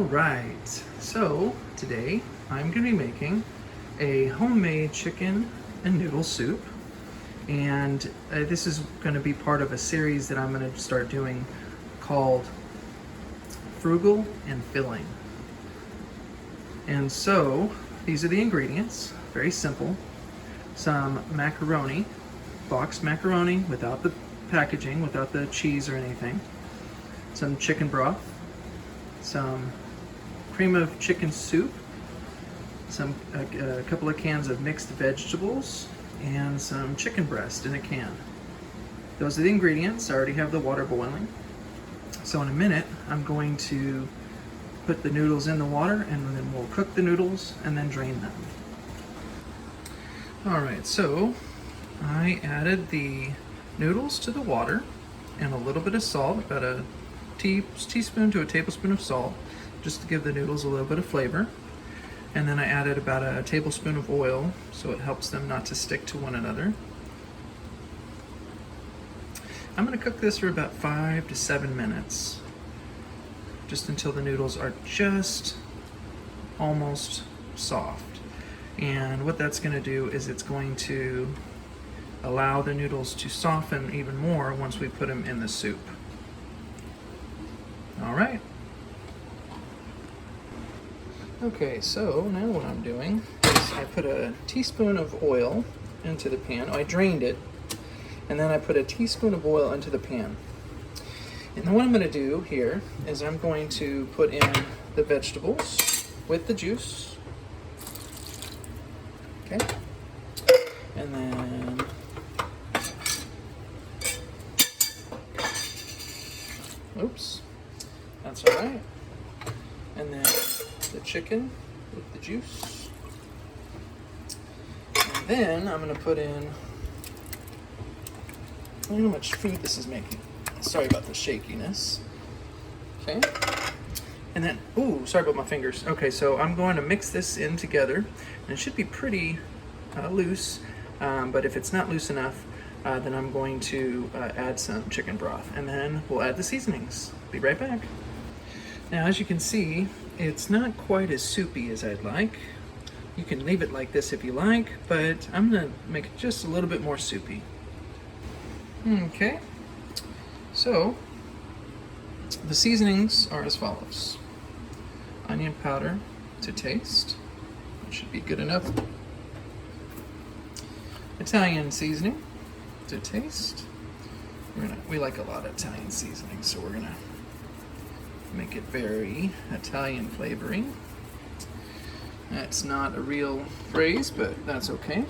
right, so today I'm going to be making a homemade chicken and noodle soup, and this is going to be part of a series that I'm going to start doing called Frugal and Filling. And so these are the ingredients, very simple. Some macaroni, boxed macaroni without the packaging, without the cheese or anything. Some chicken broth, some cream of chicken soup, a couple of cans of mixed vegetables, and some chicken breast in a can. Those are the ingredients. I already have the water boiling. So in a minute, I'm going to put the noodles in the water, and then we'll cook the noodles and then drain them. All right, so I added the noodles to the water and a little bit of salt, about a teaspoon to a tablespoon of salt, just to give the noodles a little bit of flavor. And then I added about a tablespoon of oil, so it helps them not to stick to one another. I'm going to cook this for about 5 to 7 minutes, just until the noodles are just almost soft. And what that's going to do is it's going to allow the noodles to soften even more once we put them in the soup. All right. Okay, so now what I'm doing is I put a teaspoon of oil into the pan. I drained it, and then I put a teaspoon of oil into the pan. And then what I'm going to do here is I'm going to put in the vegetables with the juice. Okay. And then oops. That's all right. And then the chicken with the juice. And then I'm going to put in, I don't know how much food this is making. Sorry about the shakiness. Okay. And then, ooh, sorry about my fingers. Okay, so I'm going to mix this in together. And it should be pretty loose, but if it's not loose enough, then I'm going to add some chicken broth. And then we'll add the seasonings. Be right back. Now, as you can see, it's not quite as soupy as I'd like. You can leave it like this if you like, but I'm gonna make it just a little bit more soupy. Okay, so the seasonings are as follows. Onion powder to taste, that should be good enough. Italian seasoning to taste. We like a lot of Italian seasoning, so we're gonna make it very Italian flavoring. That's not a real phrase, but that's okay.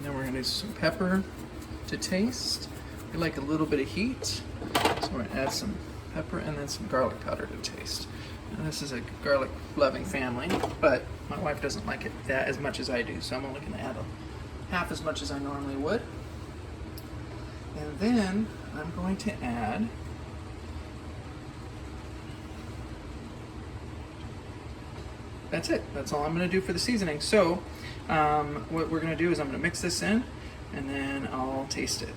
Then we're gonna do some pepper to taste. We like a little bit of heat, so we're gonna add some pepper and then some garlic powder to taste. Now this is a garlic loving family, but my wife doesn't like it that as much as I do, so I'm only gonna add half as much as I normally would. And then I'm going to add that's it. That's all I'm going to do for the seasoning. So what we're going to do is I'm going to mix this in, and then I'll taste it.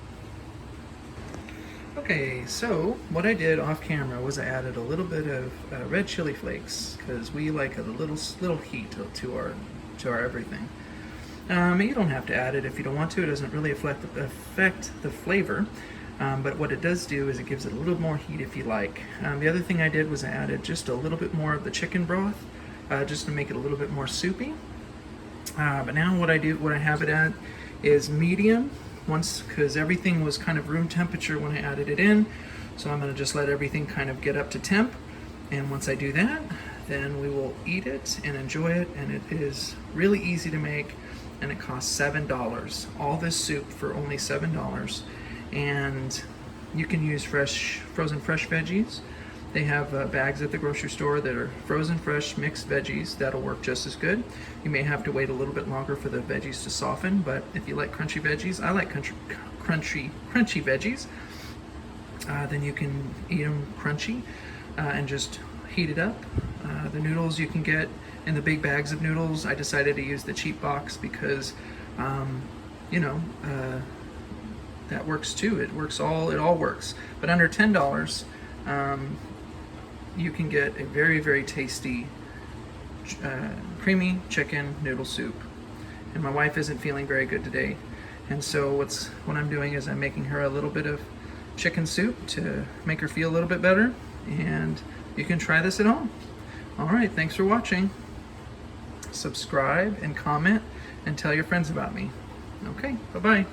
Okay, so what I did off camera was I added a little bit of red chili flakes, because we like a little heat to our everything. You don't have to add it if you don't want to. It doesn't really affect the flavor. But what it does do is it gives it a little more heat if you like. The other thing I did was I added just a little bit more of the chicken broth, just to make it a little bit more soupy. But now what I have it at is medium, because everything was kind of room temperature when I added it in. So I'm going to just let everything kind of get up to temp. And once I do that, then we will eat it and enjoy it. And it is really easy to make, and it costs $7. All this soup for only $7. And you can use frozen fresh veggies. They have bags at the grocery store that are frozen fresh mixed veggies. That'll work just as good. You may have to wait a little bit longer for the veggies to soften, but if you like crunchy veggies, I like crunchy veggies, then you can eat them crunchy and just heat it up. The noodles you can get in the big bags of noodles. I decided to use the cheap box because that works too. It all works. But under $10, you can get a very, very tasty creamy chicken noodle soup. And my wife isn't feeling very good today, and so what I'm doing is I'm making her a little bit of chicken soup to make her feel a little bit better, and you can try this at home. All right, thanks for watching. Subscribe and comment and tell your friends about me. Okay, bye-bye.